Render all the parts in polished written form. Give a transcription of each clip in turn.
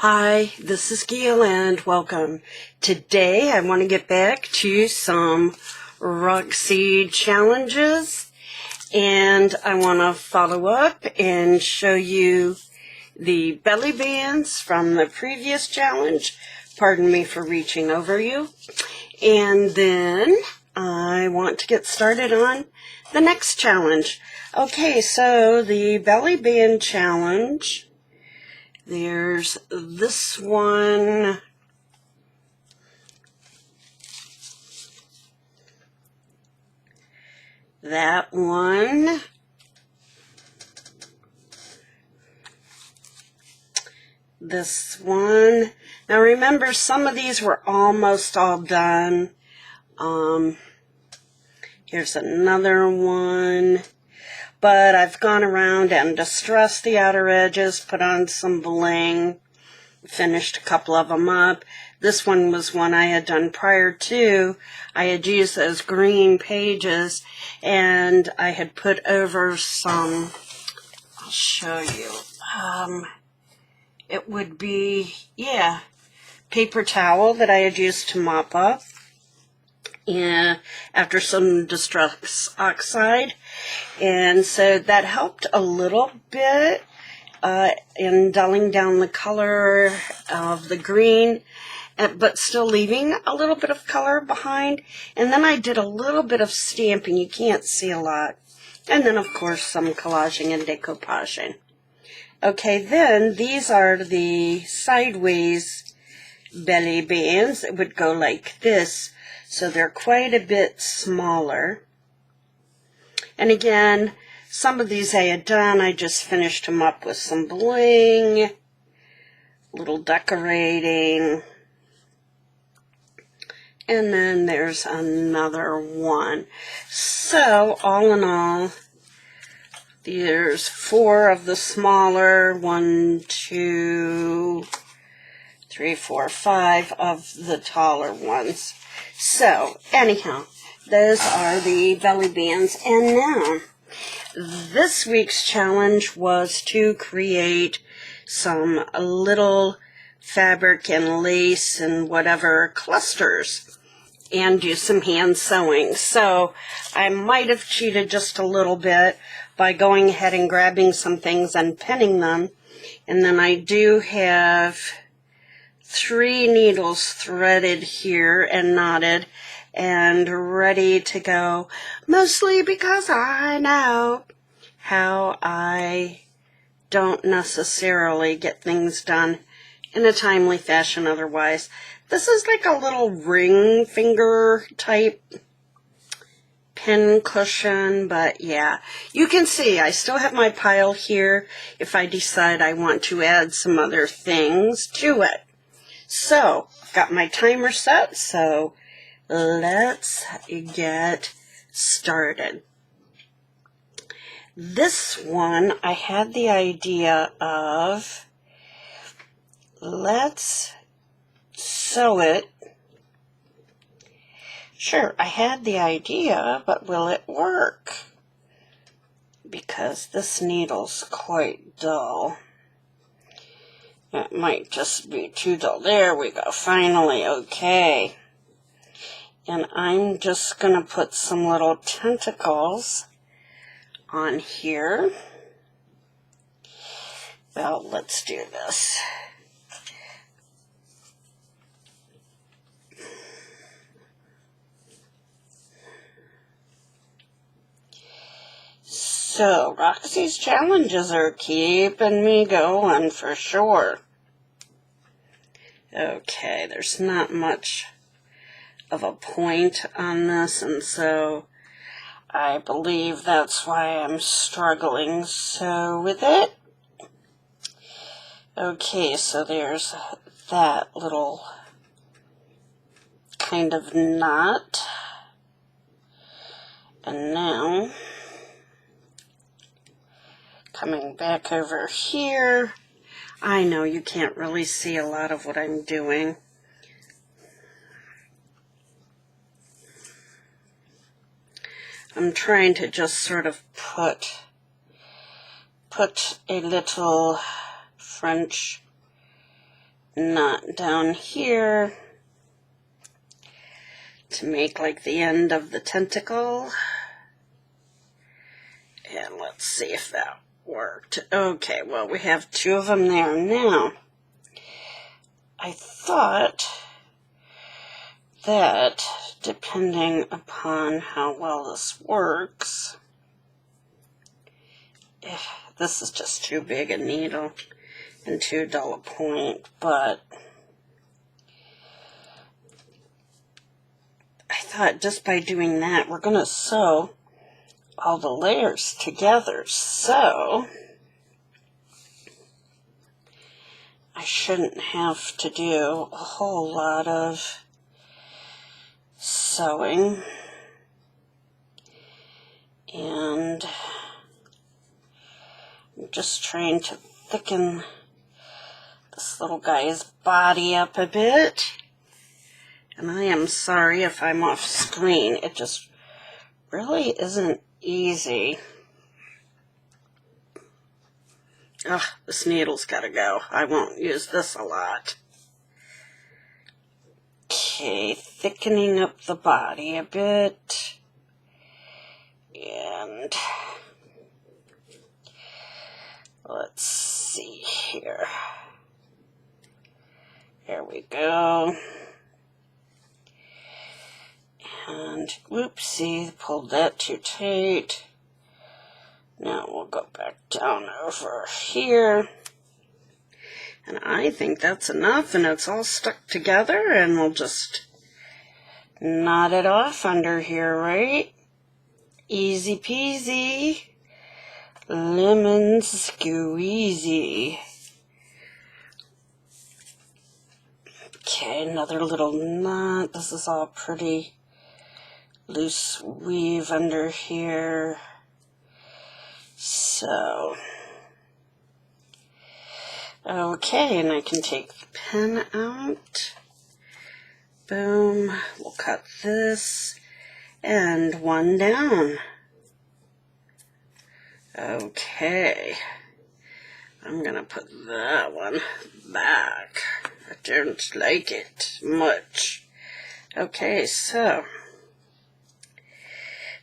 Hi, this is Gail and welcome. Today I want to get back to some rock seed challenges and I want to follow up and show you the belly bands from the previous challenge. Pardon me for reaching over you. And then I want to get started on the next challenge. Okay, so the belly band challenge. There's this one, that one, this one. Now remember, some of these were almost all done. Here's another one. But I've gone around and distressed the outer edges, put on some bling, finished a couple of them up. This one was one I had done prior to. I had used those green pages and I had put over some, I'll show you, it would be, paper towel that I had used to mop up. After some Distress Oxide, and so that helped a little bit in dulling down the color of the green, but still leaving a little bit of color behind. And then I did a little bit of stamping. You can't see a lot. And then, of course, some collaging and decoupaging. Okay, then these are the sideways belly bands. It would go like this. So they're quite a bit smaller. And again, some of these I had done, I just finished them up with some bling, little decorating. And then there's another one. So all in all, there's 4 of the smaller, 1, 2, 3, 4, 5 of the taller ones. So, anyhow, those are the belly bands. And now, this week's challenge was to create some little fabric and lace and whatever clusters and do some hand sewing. So, I might have cheated just a little bit by going ahead and grabbing some things and pinning them. And then I do have 3 needles threaded here and knotted and ready to go, mostly because I know how I don't necessarily get things done in a timely fashion otherwise. This is like a little ring finger type pin cushion, but yeah, you can see I still have my pile here if I decide I want to add some other things to it. So, I've got my timer set, so let's get started. This one, I had the idea of, let's sew it. Sure, I had the idea, but will it work? Because this needle's quite dull. It might just be too dull. There we go. Finally, okay. And I'm just going to put some little tentacles on here. Well, let's do this. So, Roxy's challenges are keeping me going for sure. Okay, there's not much of a point on this, and so I believe that's why I'm struggling so with it. Okay, so there's that little kind of knot. And now, coming back over here, I know you can't really see a lot of what I'm doing. I'm trying to just sort of put a little French knot down here to make like the end of the tentacle. And let's see if that worked. Okay, well, we have 2 of them there now. I thought that, depending upon how well this works, this is just too big a needle and too dull a point, but I thought just by doing that, we're going to sew all the layers together, so I shouldn't have to do a whole lot of sewing. And I'm just trying to thicken this little guy's body up a bit. And I am sorry if I'm off screen. It just really isn't easy. Ugh, this needle's gotta go. I won't use this a lot. Okay, thickening up the body a bit. And let's see here. There we go. And whoopsie, pulled that too tight. Now we'll go back down over here. And I think that's enough, and it's all stuck together, and we'll just knot it off under here, right? Easy peasy, lemon squeezy. Okay, another little knot. This is all pretty loose weave under here. So, okay, and I can take the pen out. Boom, we'll cut this, and 1 down. Okay, I'm gonna put that one back. I don't like it much. Okay, so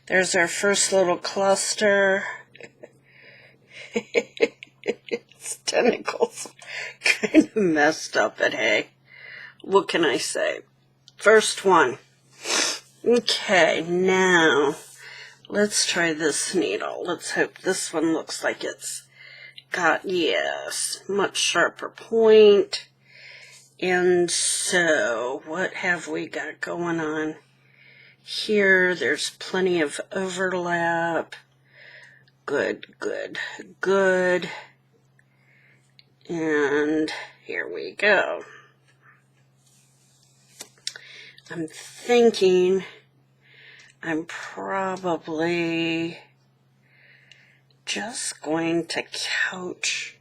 there's our first little cluster. Its tentacles kind of messed up, but hey, what can I say? First one. Okay, now let's try this needle. Let's hope this one looks like it's got, yes, much sharper point. And so, what have we got going on here? There's plenty of overlap. Good, good, good. And here we go. I'm thinking I'm probably just going to couch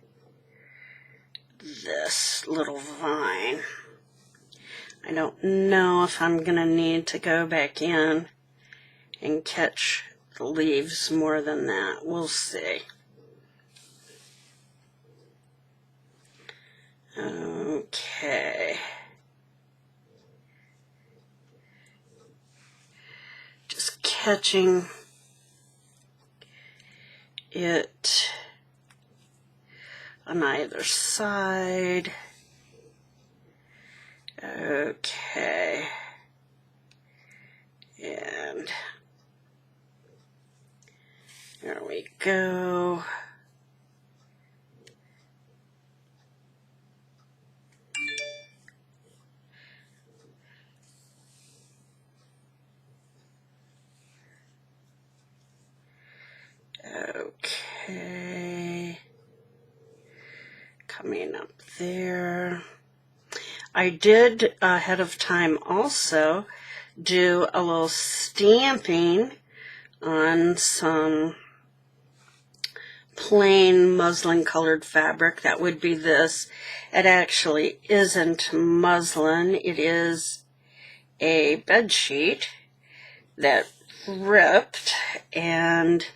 this little vine. I don't know if I'm going to need to go back in and catch the leaves more than that. We'll see. Okay. Just catching it on either side. Okay. And there we go. Okay. Coming up there. I did ahead of time also do a little stamping on some plain muslin colored fabric. That would be this. It actually isn't muslin. It is a bed sheet that ripped, and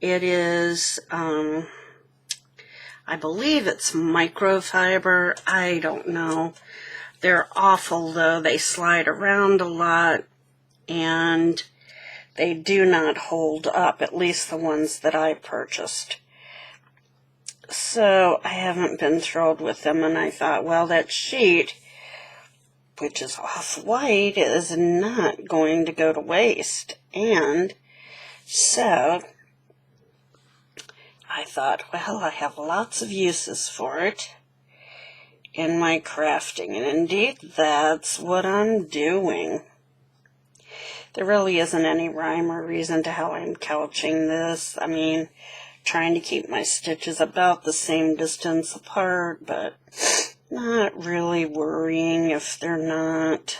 it is I believe it's microfiber. I don't know. They're awful though. They slide around a lot and they do not hold up, at least the ones that I purchased. So I haven't been thrilled with them, and I thought, well, that sheet, which is off-white, is not going to go to waste. And so I thought, well, I have lots of uses for it in my crafting, and indeed that's what I'm doing. There really isn't any rhyme or reason to how I'm couching this. I mean, trying to keep my stitches about the same distance apart, but not really worrying if they're not.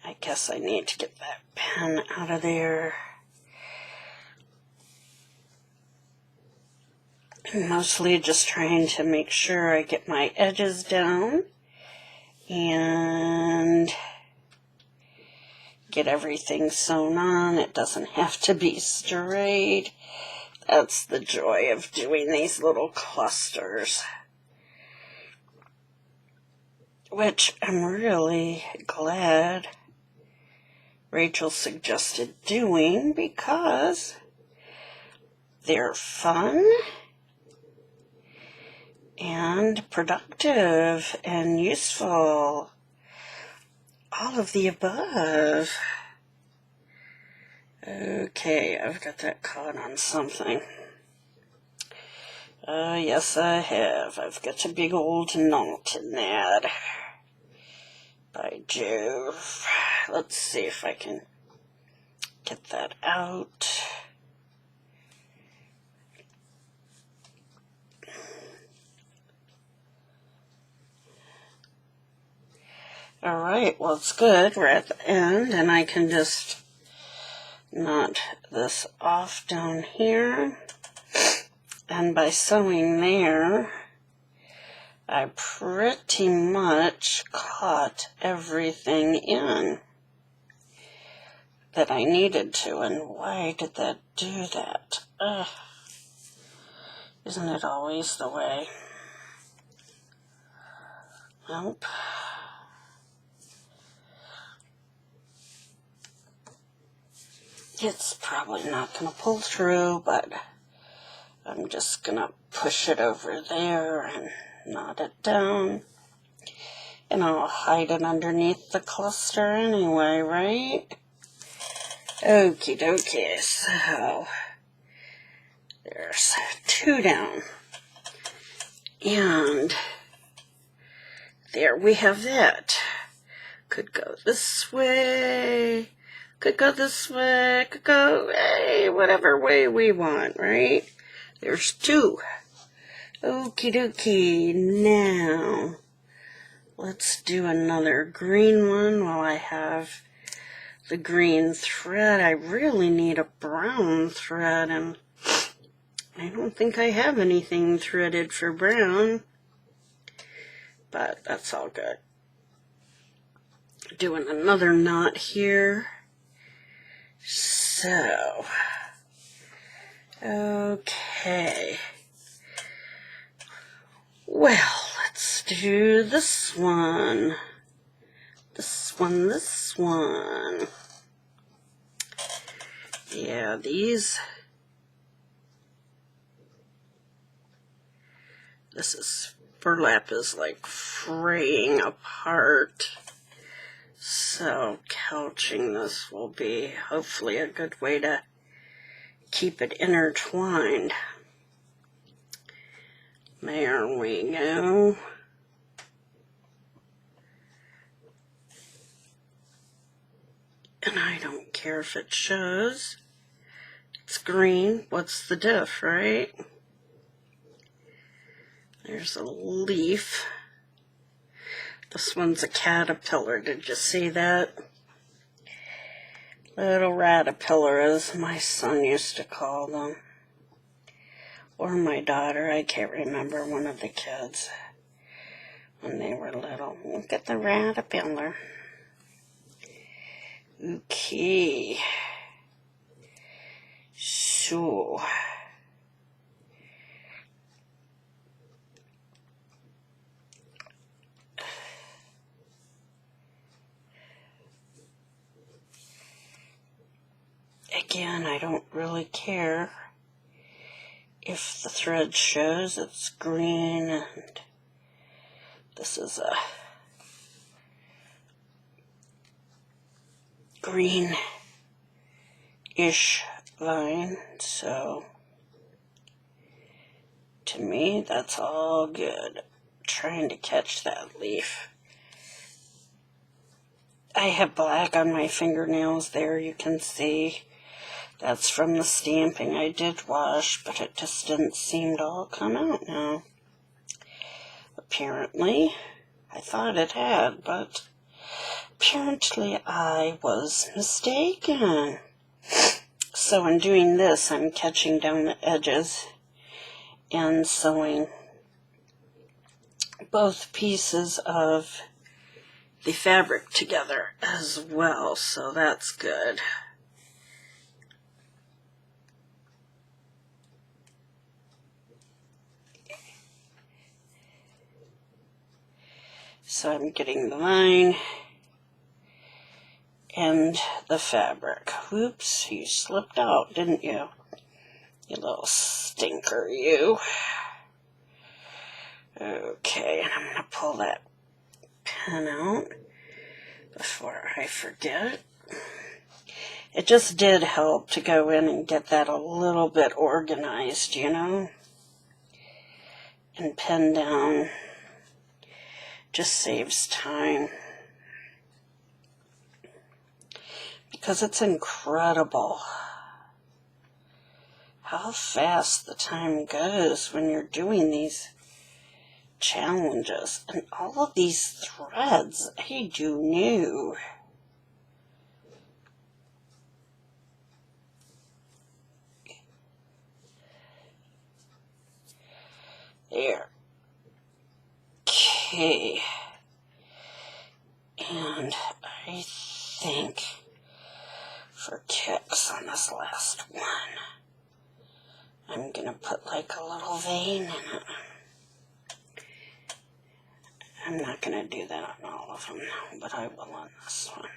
I guess I need to get that pen out of there. I'm mostly just trying to make sure I get my edges down and get everything sewn on. It doesn't have to be straight. That's the joy of doing these little clusters, which I'm really glad Rachel suggested doing because they're fun and productive and useful. All of the above. Okay, I've got that caught on something. Yes, I have. I've got a big old knot in that. By Jove. Let's see if I can get that out. Alright, well, it's good. We're at the end, and I can just knot this off down here. And by sewing there, I pretty much caught everything in that I needed to. And why did that do that? Isn't it always the way? Nope. It's probably not going to pull through, but I'm just going to push it over there and knot it down. And I'll hide it underneath the cluster anyway, right? Okie dokie, so there's 2 down. And there we have that. Could go this way. Could go this way, could go, hey, whatever way we want, right? There's 2. Okie dokie. Now, let's do another green one while I have the green thread. I really need a brown thread, and I don't think I have anything threaded for brown, but that's all good. Doing another knot here. So, okay, well, let's do this one, this one. Yeah, this burlap is like fraying apart. So couching this will be hopefully a good way to keep it intertwined. There we go. And I don't care if it shows. It's green. What's the diff, right? There's a leaf. This one's a caterpillar. Did you see that? Little ratapillar, as my son used to call them. Or my daughter. I can't remember, one of the kids. When they were little. Look at the ratapillar. Okay. So, again, I don't really care if the thread shows it's green, and this is a green-ish vine, so to me that's all good. Trying to catch that leaf. I have black on my fingernails there, you can see. That's from the stamping I did wash, but it just didn't seem to all come out now. Apparently, I thought it had, but apparently I was mistaken. So in doing this, I'm catching down the edges and sewing both pieces of the fabric together as well, so that's good. So I'm getting the vine and the fabric. Whoops, you slipped out, didn't you? You little stinker, you. Okay, and I'm going to pull that pen out before I forget. It just did help to go in and get that a little bit organized, you know, and pen down. Just saves time. Because it's incredible how fast the time goes when you're doing these challenges. And all of these threads, I do know. There. Okay. And I think for kicks on this last one, I'm gonna put like a little vein in it. I'm not gonna do that on all of them, but I will on this one.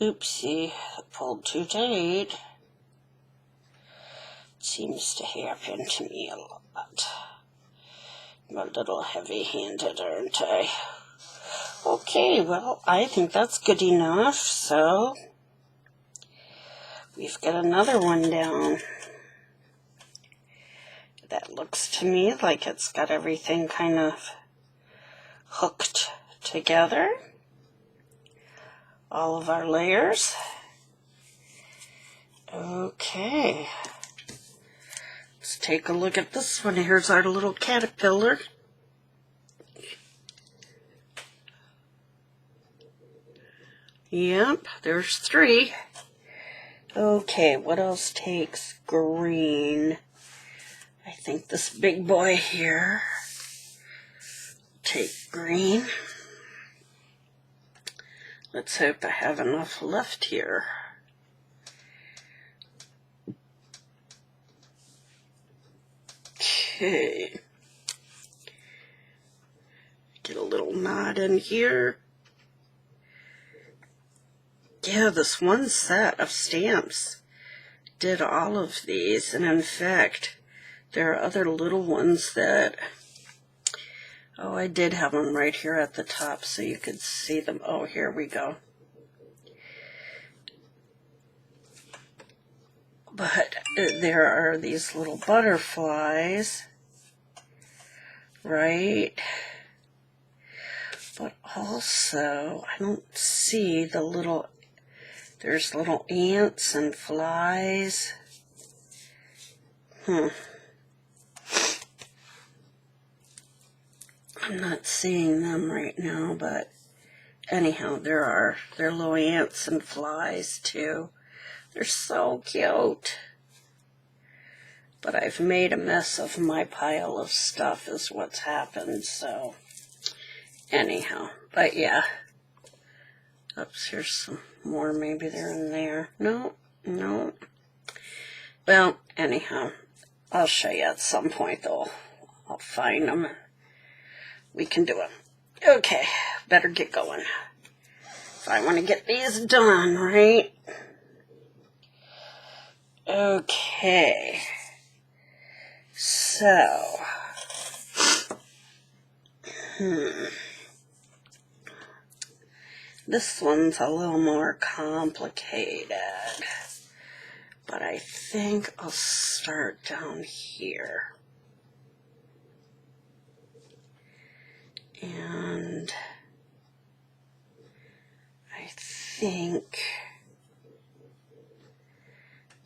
Oopsie, I pulled too tight. Seems to happen to me a lot. I'm a little heavy-handed, aren't I? Okay, well, I think that's good enough, so we've got another one down. That looks to me like it's got everything kind of hooked together. All of our layers. Okay. Let's take a look at this one. Here's our little caterpillar. Yep, there's 3. Okay, what else takes green? I think this big boy here. Take green. Let's hope I have enough left here. Okay. Get a little knot in here. Yeah, this one set of stamps did all of these, and in fact, there are other little ones that, oh, I did have them right here at the top so you could see them. Oh, here we go. But there are these little butterflies, right? But also, I don't see the little, there's little ants and flies. I'm not seeing them right now, but anyhow, there are little ants and flies too. They're so cute. But I've made a mess of my pile of stuff is what's happened, so anyhow. But yeah. Oops, here's some more. Maybe they're in there. No, no. Well, anyhow, I'll show you at some point, though. I'll find them. We can do it. Okay, better get going. If I want to get these done, right? Okay. So, this one's a little more complicated, but I think I'll start down here. And I think,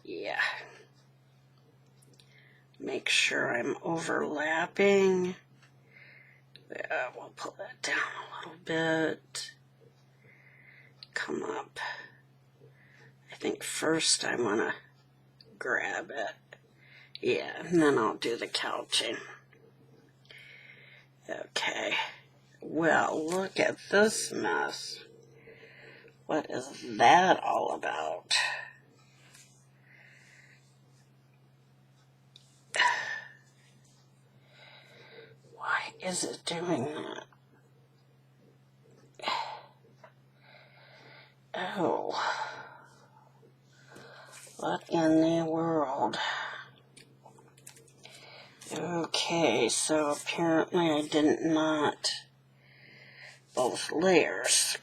yeah, make sure I'm overlapping. We'll pull that down a little bit. Come up. I think first I want to grab it. Yeah, and then I'll do the couching. Okay. Well, look at this mess. What is that all about? Why is it doing that? Oh. What in the world? Okay, so apparently I did not both layers.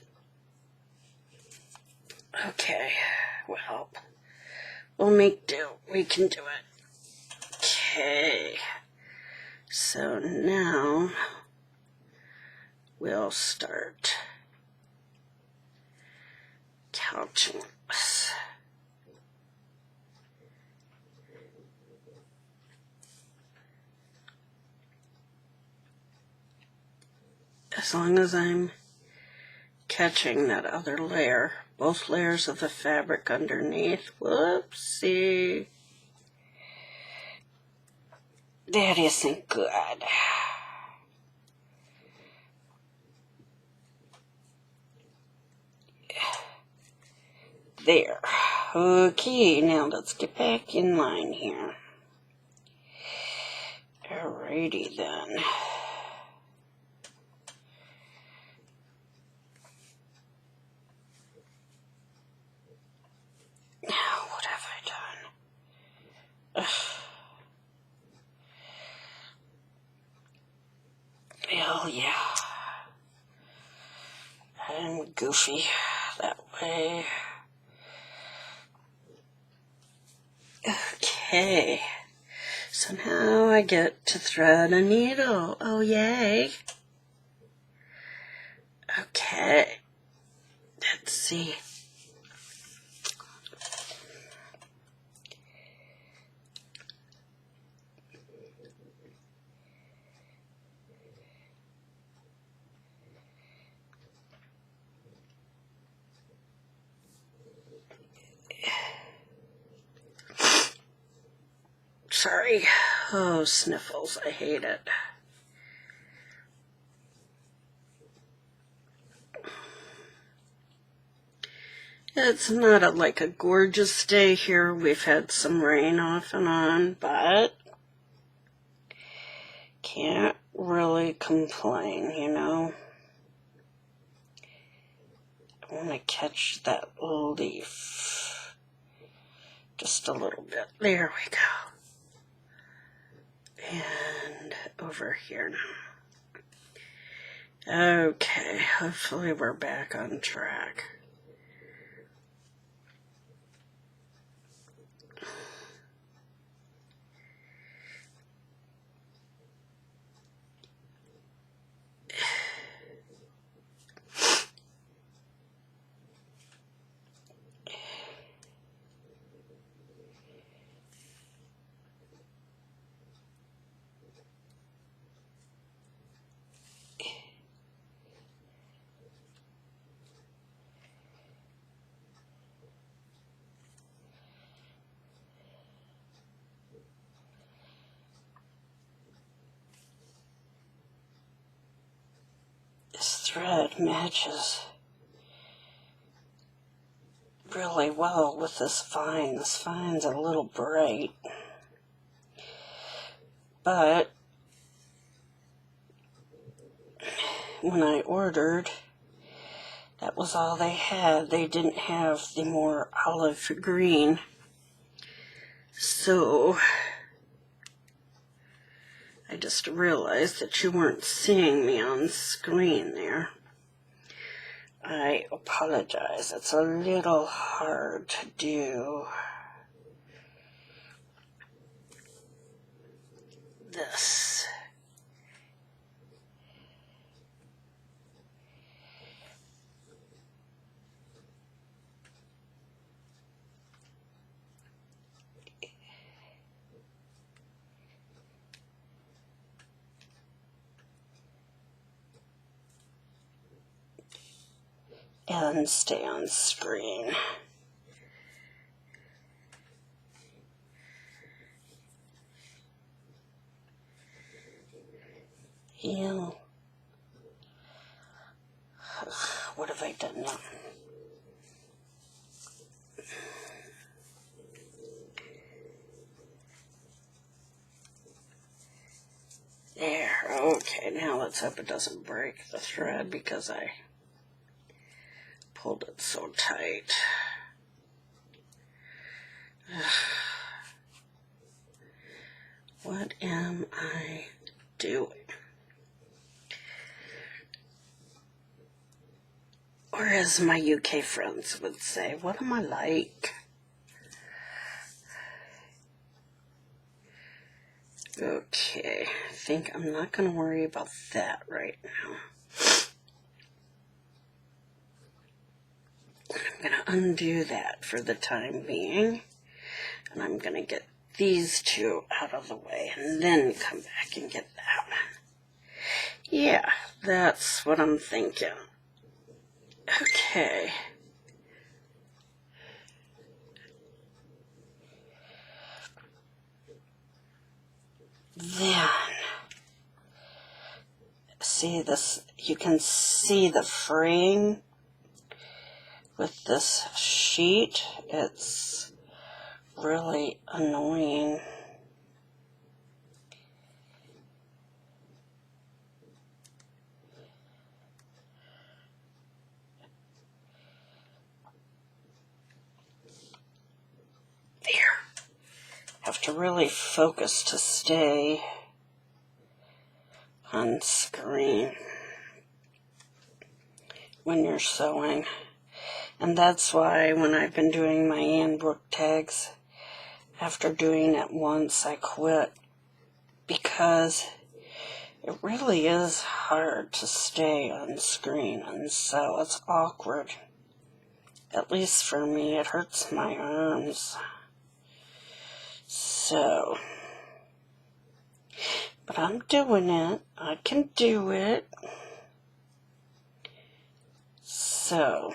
Okay, well, we'll make do. We can do it. Okay, so now we'll start couching this. As long as I'm catching that other layer, both layers of the fabric underneath. Whoopsie. That isn't good. There. Okay, now let's get back in line here. Alrighty then. Now, what have I done? Hell yeah. I'm goofy that way. Okay. So now I get to thread a needle. Oh, yay. Okay. Let's see. Sorry. Oh, sniffles. I hate it. It's not like a gorgeous day here. We've had some rain off and on, but can't really complain, you know. I want to catch that leaf just a little bit. There we go. And over here now. Okay, hopefully we're back on track. thread matches really well with this vine. This vine's a little bright, but when I ordered, that was all they had. They didn't have the more olive green. So I just realized that you weren't seeing me on screen there. I apologize. It's a little hard to do this. And stay on screen. Yeah. What have I done now? There. Okay, now let's hope it doesn't break the thread because I pulled it so tight. What am I doing? Or as my UK friends would say, what am I like? Okay, I think I'm not going to worry about that right now. I'm going to undo that for the time being. And I'm going to get these two out of the way and then come back and get that one. Yeah, that's what I'm thinking. Okay. Then, see this, you can see the fraying with this sheet. It's really annoying. There. Have to really focus to stay on screen when you're sewing. And that's why when I've been doing my handbook tags, after doing it once, I quit, because it really is hard to stay on screen and sew. It's awkward. At least for me, it hurts my arms. So, but I'm doing it. I can do it. So,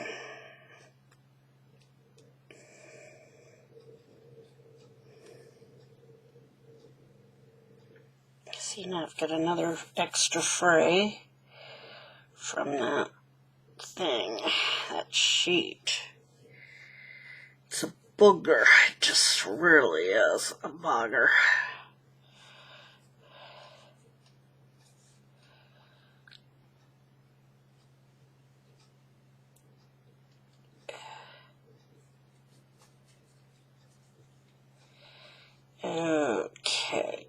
see, now I've got another extra fray from that thing, that sheet. It's a booger. It just really is a bugger. Okay.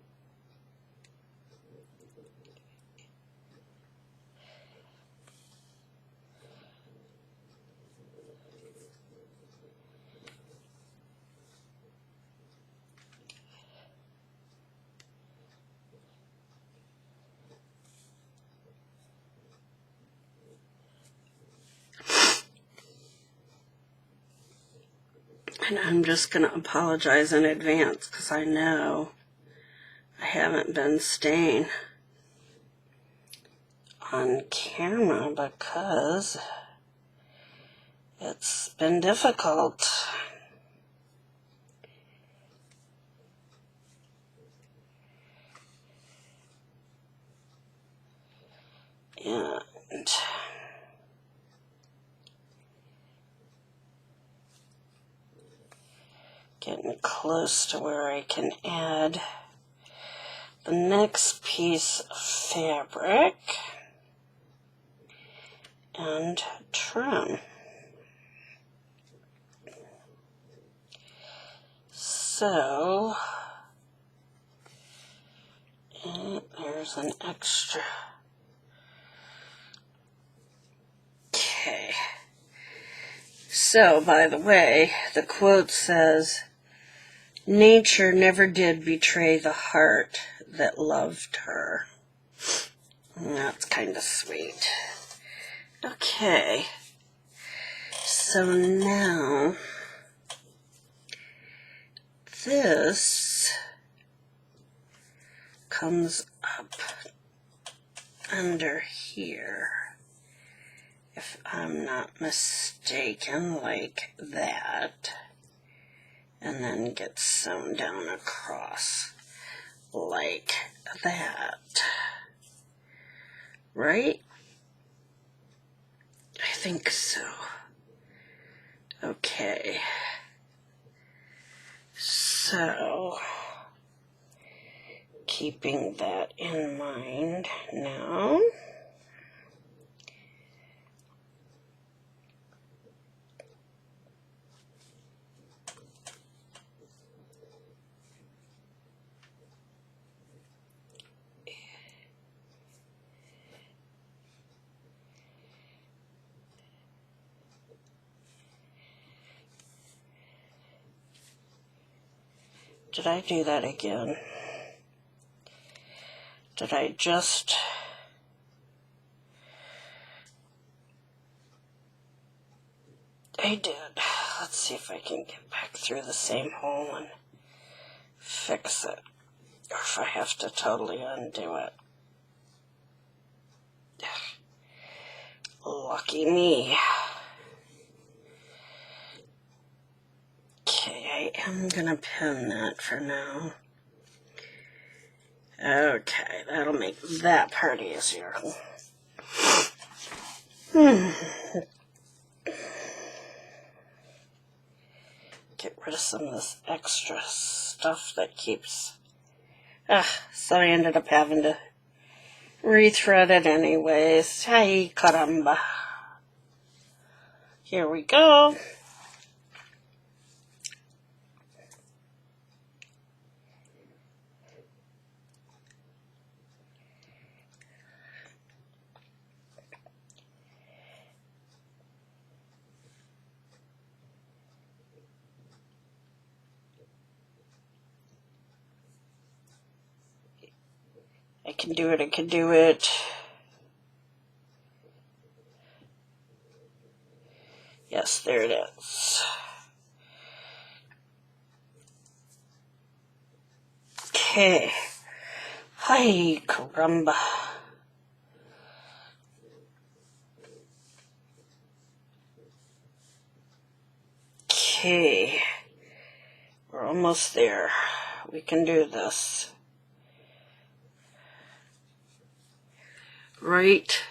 And I'm just going to apologize in advance because I know I haven't been staying on camera because it's been difficult. And Getting close to where I can add the next piece of fabric and trim. So, and there's an extra. Okay. So, by the way, the quote says, "Nature never did betray the heart that loved her." And that's kind of sweet. Okay. So now, this comes up under here, if I'm not mistaken, like that, and then gets sewn down across like that, right? I think so. Okay. So, keeping that in mind now, did I do that again? Did I just... I did. Let's see if I can get back through the same hole and fix it. Or if I have to totally undo it. Lucky me. Okay, I am gonna pin that for now. Okay, that'll make that part easier. Get rid of some of this extra stuff that keeps... so I ended up having to rethread it anyways. Ay, caramba. Here we go. I can do it, I can do it. Yes, there it is. Okay. Hi, caramba. Okay. We're almost there. We can do this. Right.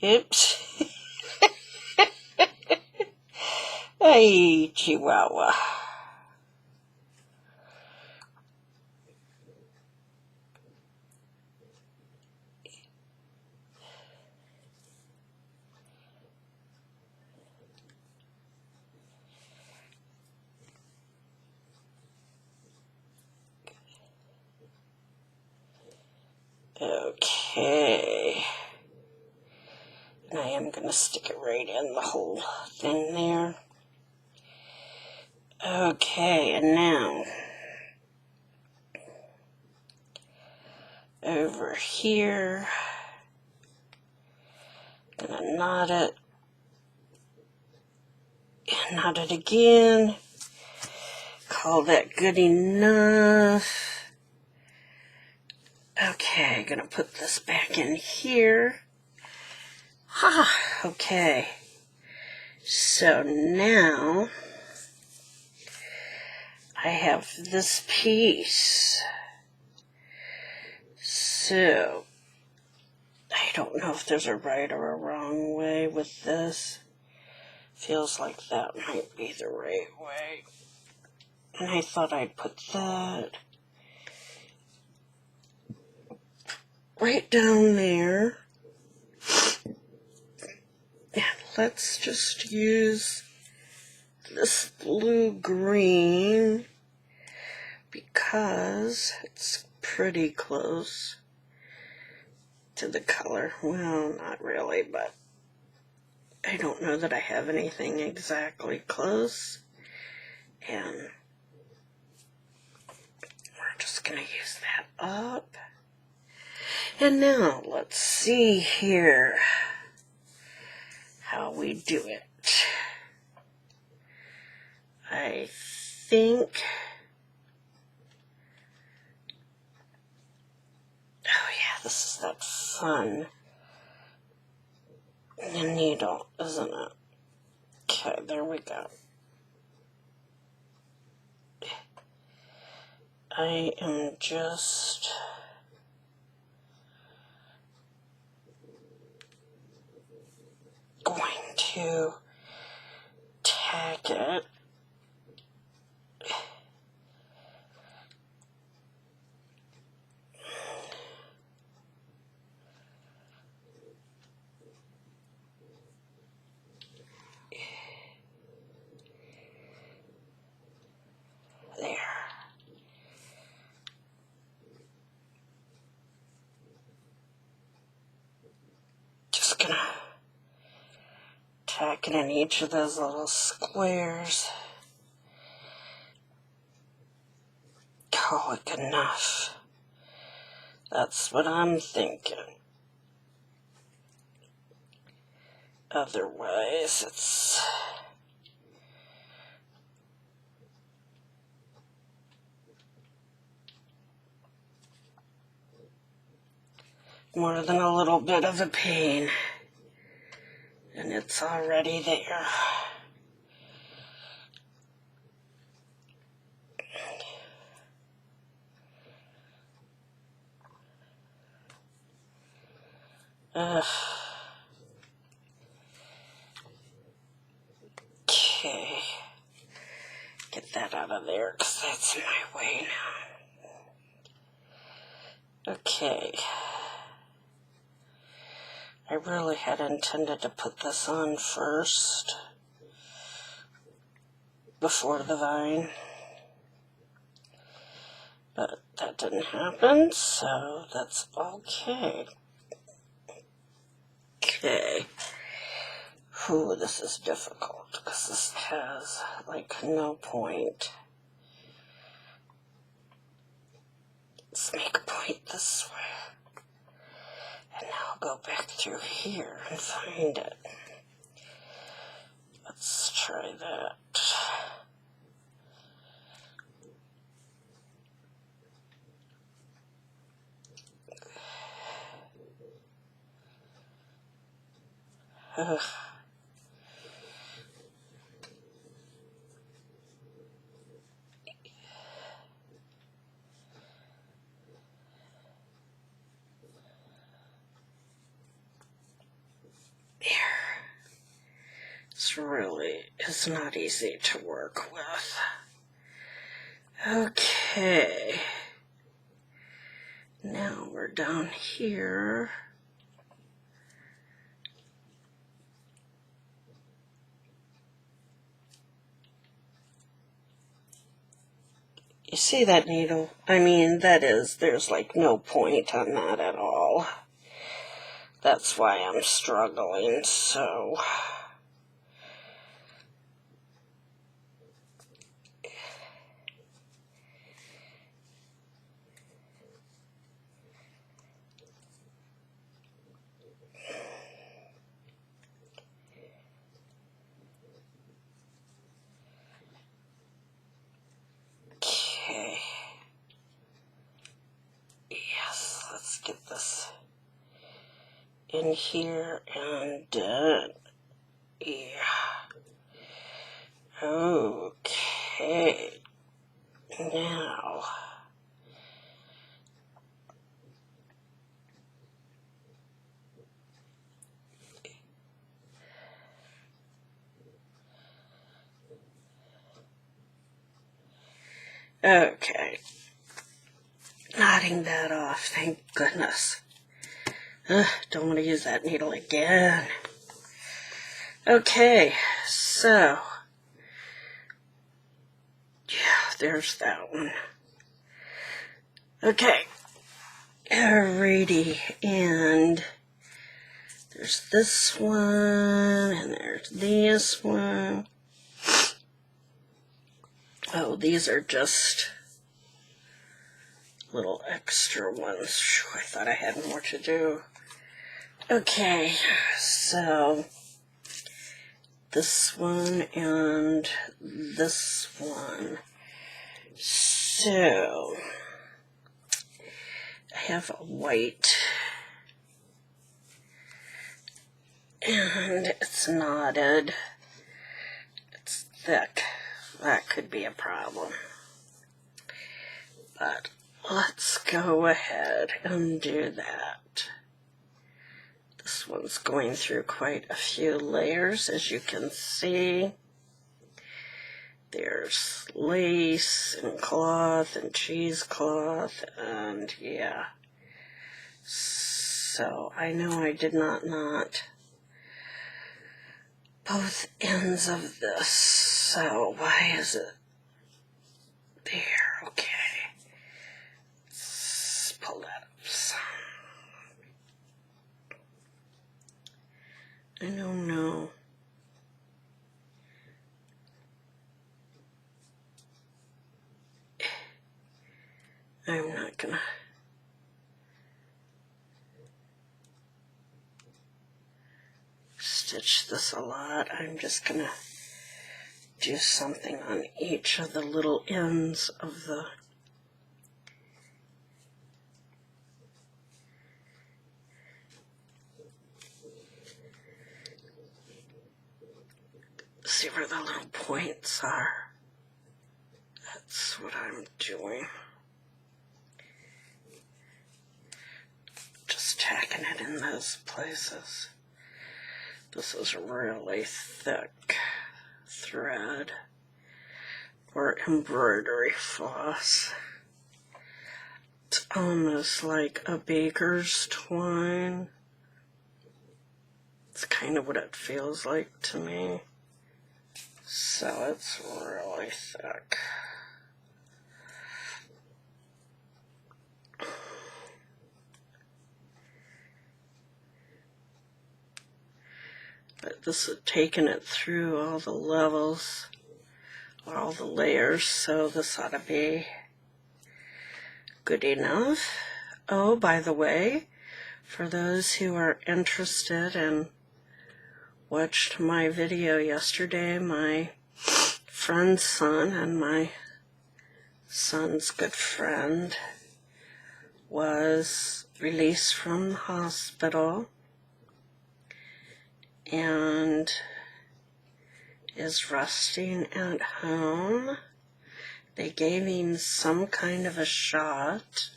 Oops. Hey, Chihuahua. Okay. And I am going to stick it right in the whole thing there. Okay, and now over here, gonna knot it, and knot it again. Call that good enough. Okay, gonna put this back in here. Okay. So now I have this piece. So I don't know if there's a right or a wrong way with this. Feels like that might be the right way. And I thought I'd put that right down there. And let's just use this blue-green because it's pretty close to the color. Well, not really, but I don't know that I have anything exactly close. And we're just going to use that up. And now let's see here how we do it. I think, oh yeah, this is that fun needle, isn't it? Okay, there we go. I am just going to tack it. There. Just gonna tack it in each of those little squares. Call it good enough. That's what I'm thinking. Otherwise, it's more than a little bit of a pain. And it's already there. Okay. Get that out of there because that's in my way now. Okay. I really had intended to put this on first before the vine, but that didn't happen, so that's okay. Okay. Ooh, this is difficult because this has like no point. Let's make a point this way. And now I'll go back through here and find it. Let's try that. Ugh. It's not easy to work with. Okay. Now we're down here. You see that needle? I mean, there's like no point on that at all. That's why I'm struggling, so... Okay. Yes, let's get this in here and yeah. Okay. Now. Okay. Knotting that off, thank goodness. Don't want to use that needle again. Okay, so, yeah, there's that one. Okay, alrighty, and there's this one, and there's this one. Oh, these are just little extra ones. I thought I had more to do. Okay, so this one and this one. So I have a white and it's knotted. It's thick. That could be a problem. But let's go ahead and do that. This one's going through quite a few layers, as you can see. There's lace and cloth and cheesecloth and yeah. So I know I did not knot both ends of this. So why is it there? Okay. Let's pull that up some. I don't know. I'm not gonna stitch this a lot. I'm just gonna do something on each of the little ends of the see where the little points are. That's what I'm doing. Just tacking it in those places. This is really thick thread or embroidery floss. It's almost like a baker's twine. It's kind of what it feels like to me. So it's really thick. But this has taken it through all the levels, all the layers, so this ought to be good enough. Oh, by the way, for those who are interested and watched my video yesterday, my friend's son and my son's good friend was released from the hospital and is resting at home. They gave him some kind of a shot,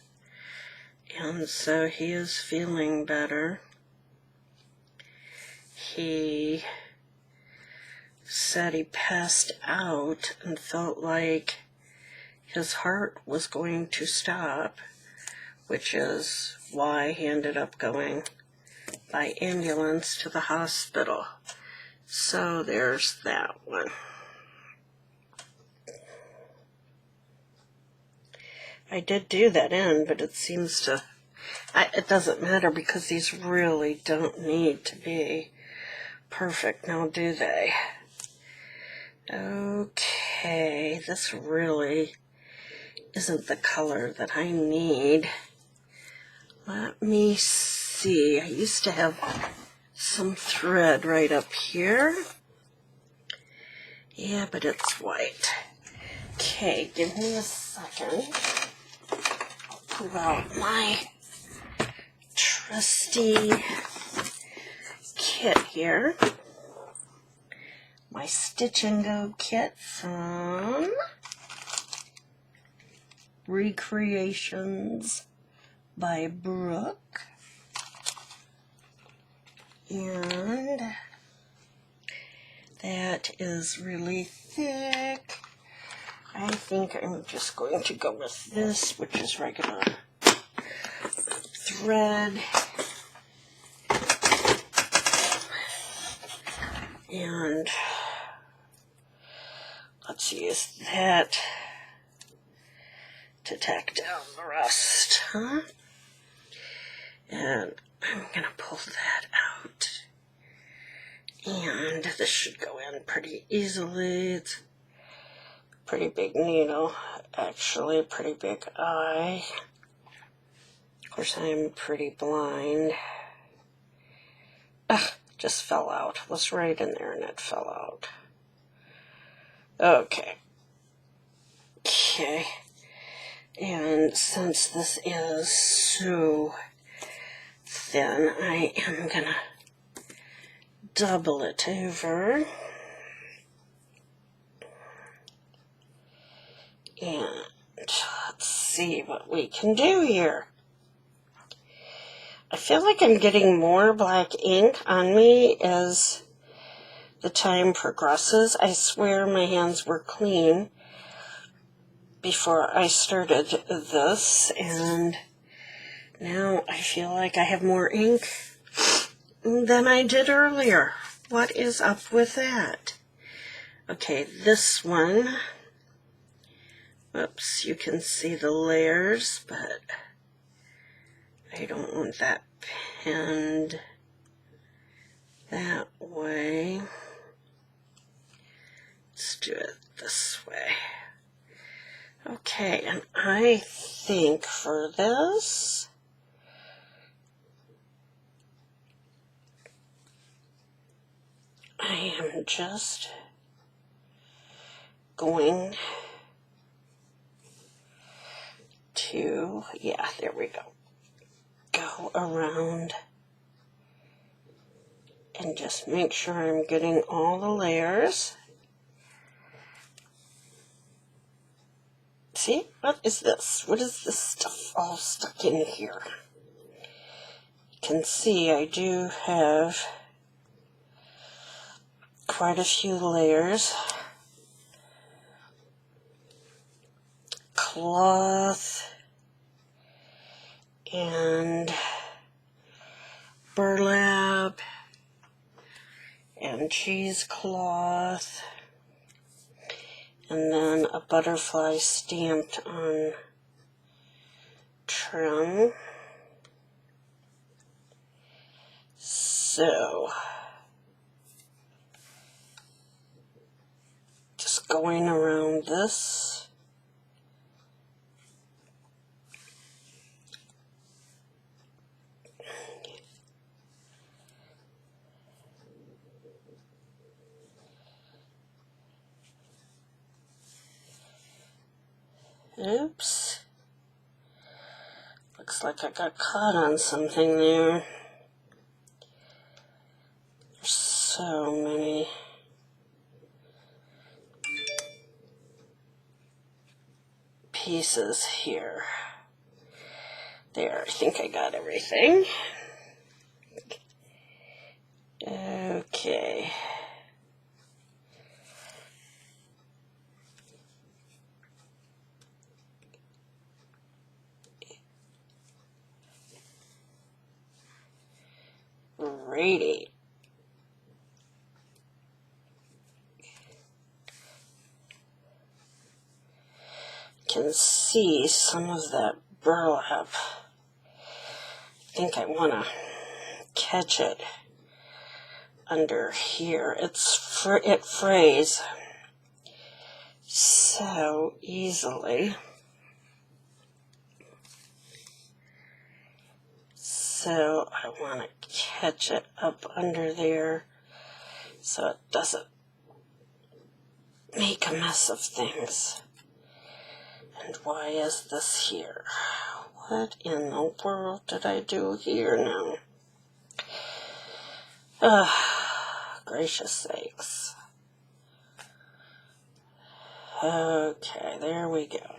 and so he is feeling better. He said he passed out and felt like his heart was going to stop, which is why he ended up going by ambulance to the hospital. So there's that one. I did do that end, but it seems to It doesn't matter because these really don't need to be perfect now, do they? Okay, this really isn't the color that I need. Let me see. I used to have some thread right up here. Yeah, but it's white. Okay, give me a second. I'll pull out my trusty kit here. My Stitch and Go kit from Recreations by Brooke. And that is really thick. I think I'm just going to go with this, which is regular thread. And let's use that to tack down the rest, huh? And I'm going to pull that out. And this should go in pretty easily. It's a pretty big needle, actually, a pretty big eye. Of course, I'm pretty blind. Ugh, just fell out. It was right in there and it fell out. Okay. Okay. And since this is so thin, I am going to double it over. And let's see what we can do here. I feel like I'm getting more black ink on me as the time progresses. I swear my hands were clean before I started this, and now I feel like I have more ink than I did earlier. What is up with that? Okay, this one, oops, you can see the layers, but I don't want that pinned that way. Let's do it this way. Okay, and I think for this, I am just going to, yeah, there we go. Go around and just make sure I'm getting all the layers. See, what is this? What is this stuff all stuck in here? You can see I do have quite a few layers. Cloth and burlap and cheesecloth, and then a butterfly stamped on trim. So, just going around this. Oops. Looks like I got caught on something there. There's so many. Pieces here. There, I think I got everything. Okay. Radiate. Can see some of that burlap think I want to catch it under here. It frays so easily. So I want to catch it up under there so it doesn't make a mess of things. And why is this here? What in the world did I do here now? Gracious sakes. Okay, there we go.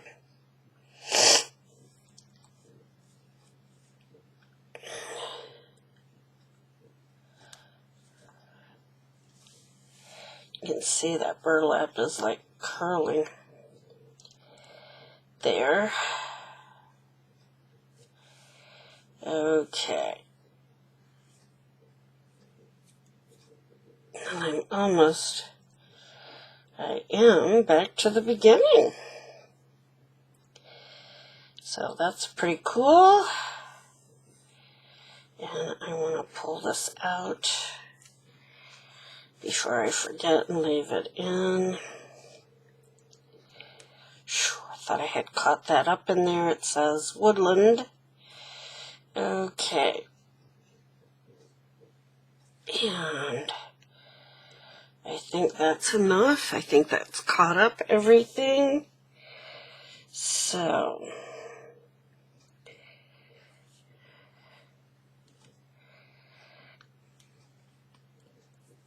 You can see that burlap is like curling there. Okay. And I am back to the beginning. So that's pretty cool. And I want to pull this out before I forget and leave it in. I thought I had caught that up in there. It says woodland. Okay. And I think that's enough. I think that's caught up everything. So,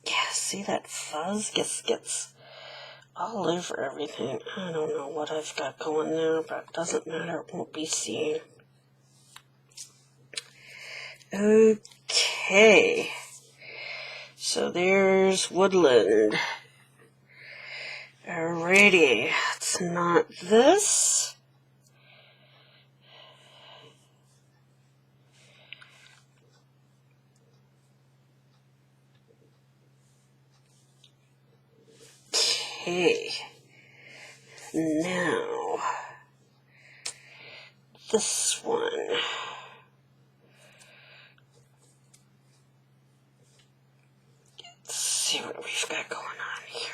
yeah, see that fuzz gets all over everything. I don't know what I've got going there, but it doesn't matter. It won't be seen. Okay. So there's woodland. Alrighty. It's not this. Okay. Now, this one. Let's see what we've got going on here.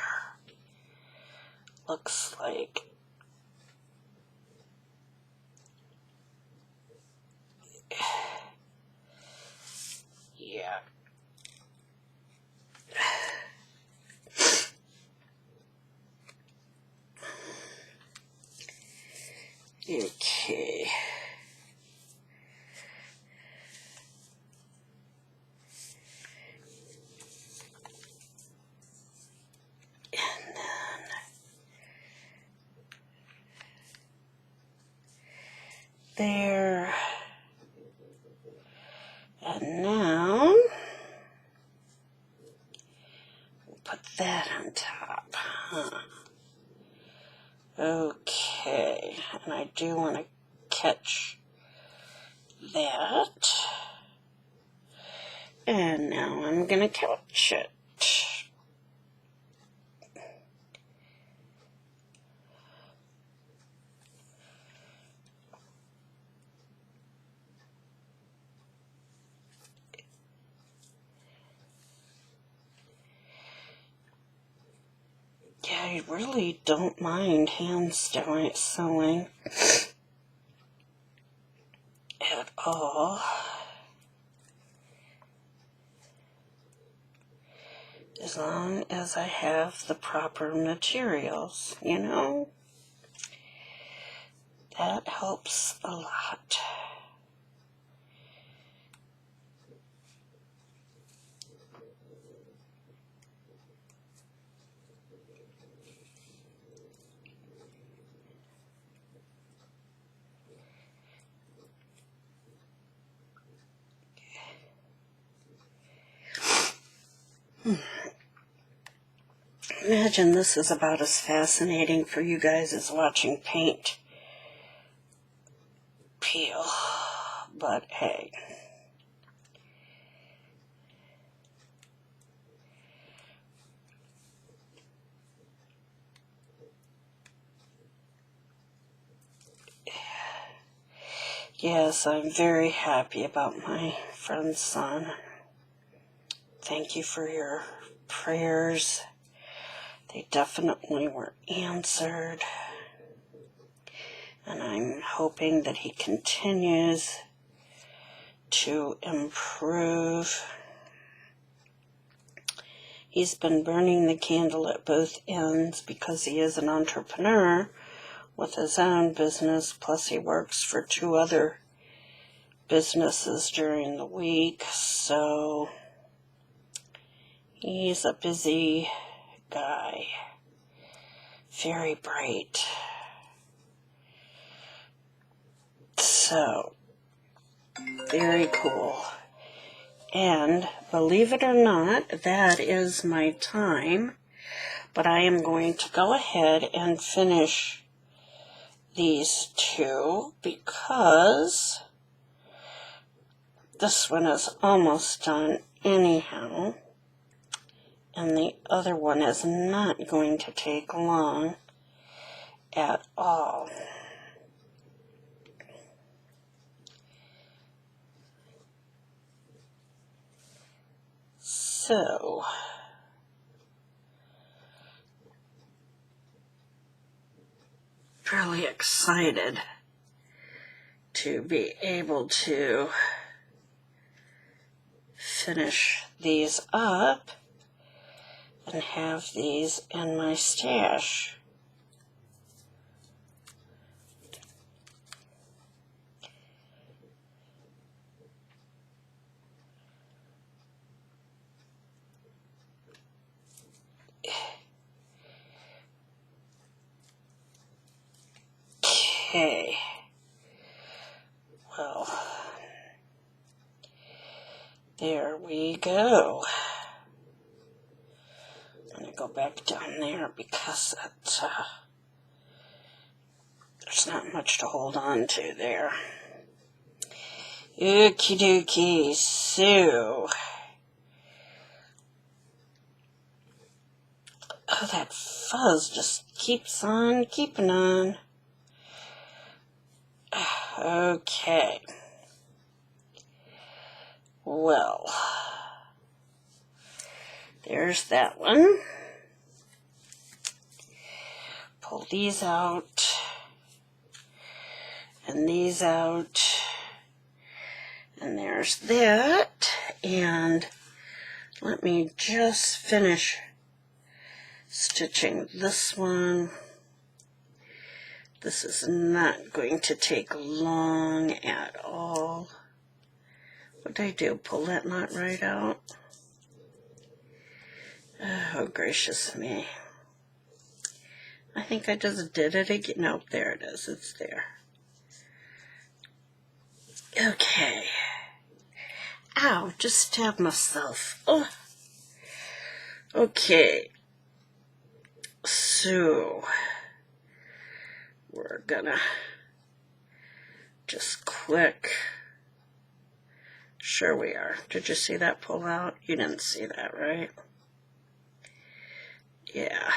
Looks like yeah. Okay. And then there. And now we'll put that on top. Huh. Okay. And I do want to catch that. And now I'm going to catch it. Yeah, I really don't mind hand sewing at all. As long as I have the proper materials, you know? That helps a lot. Imagine this is about as fascinating for you guys as watching paint peel. But hey. Yes, I'm very happy about my friend's son. Thank you for your prayers. They definitely were answered. And I'm hoping that he continues to improve. He's been burning the candle at both ends because he is an entrepreneur with his own business, plus he works for 2 other businesses during the week, so he's a busy guy. Very bright. So, very cool. And believe it or not, that is my time. But I am going to go ahead and finish these 2 because this one is almost done anyhow. And the other one is not going to take long at all. So, really excited to be able to finish these up and have these in my stash. Okay. Well, there we go. I'm going to go back down there because there's not much to hold on to there. Okie dokie, so. Oh, that fuzz just keeps on keeping on. Okay. Well, there's that one. Pull these out. And these out. And there's that. And let me just finish stitching this one. This is not going to take long at all. What did I do? Pull that knot right out? Oh, gracious me. I think I just did it again. Nope, there it is. It's there. Okay. Ow, just stabbed myself. Oh. Okay. So, we're gonna just quick. Sure we are. Did you see that pull out? You didn't see that, right? Yeah.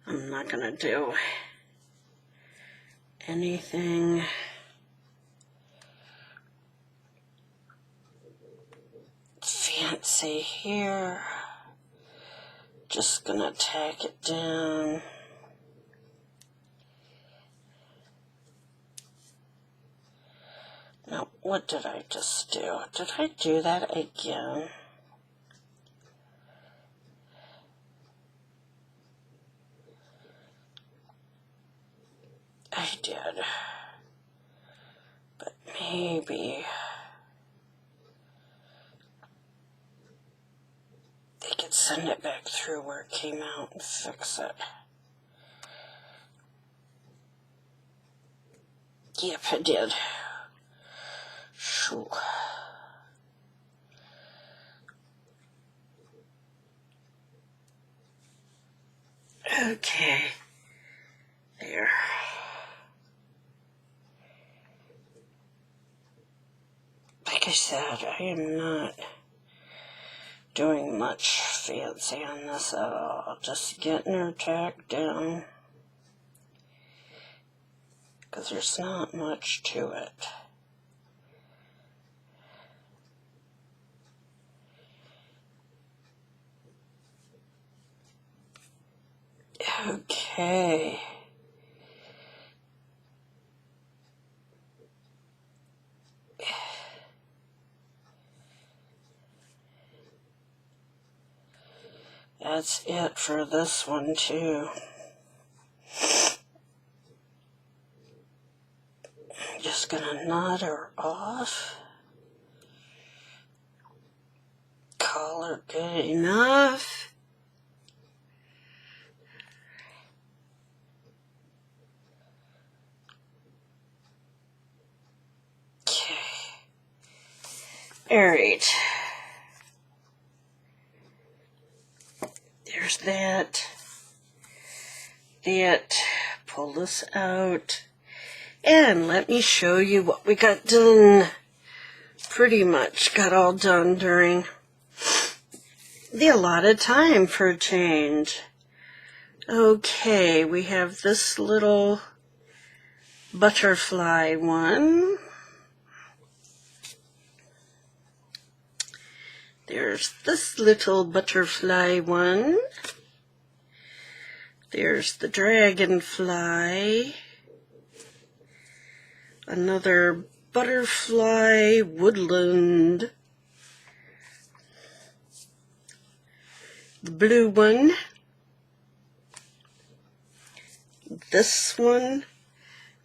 I'm not gonna do anything fancy here. Just gonna tack it down. Now, what did I just do? Did I do that again? I did. But maybe they could send it back through where it came out and fix it. Yep, it did. Shoo. Okay. There. I said, I am not doing much fancy on this at all. Just getting her tacked down, because there's not much to it. Okay. That's it for this one too. Just gonna knot her off. Call her good enough. Okay. Alright. There's that. Pull this out. And let me show you what we got done. Pretty much got all done during the allotted time for a change. Okay, we have this little butterfly one. There's this little butterfly one. There's the dragonfly. Another butterfly woodland. The blue one. This one.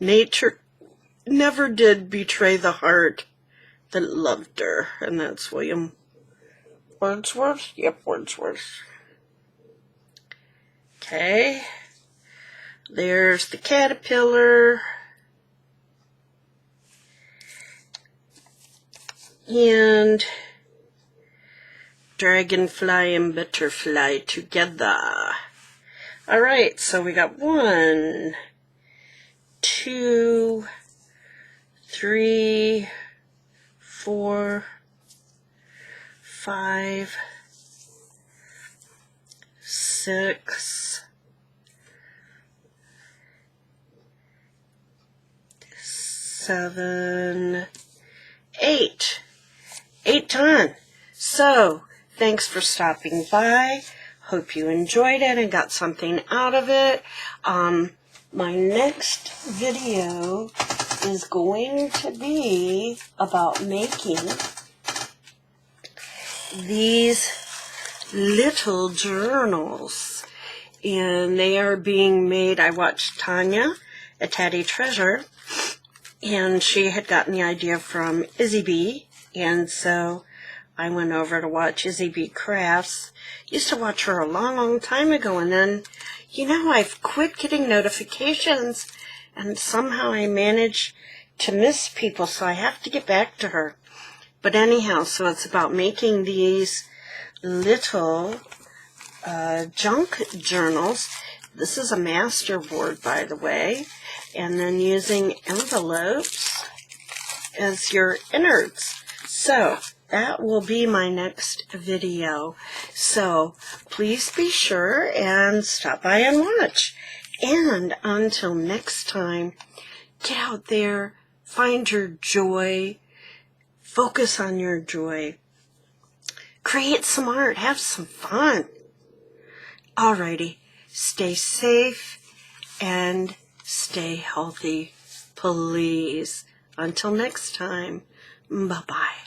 Nature never did betray the heart that loved her. And that's William Wordsworth? Yep, Wordsworth. Okay. There's the caterpillar. And dragonfly and butterfly together. Alright, so we got 1, 2, 3, 4, 5, 6, 7, 8. 8 done. So, thanks for stopping by. Hope you enjoyed it and got something out of it. My next video is going to be about making these little journals. And they are being made. I watched Tanya at Tatty Treasure, and she had gotten the idea from Izzy B. And so I went over to watch Izzy B. Crafts. Used to watch her a long, long time ago, and then, you know, I've quit getting notifications, and somehow I managed to miss people, so I have to get back to her. But anyhow, so it's about making these little junk journals. This is a master board, by the way, and then using envelopes as your innards. So that will be my next video. So please be sure and stop by and watch. And until next time, get out there, find your joy, focus on your joy, create some art, have some fun. Alrighty, stay safe and stay healthy, please. Until next time, bye-bye.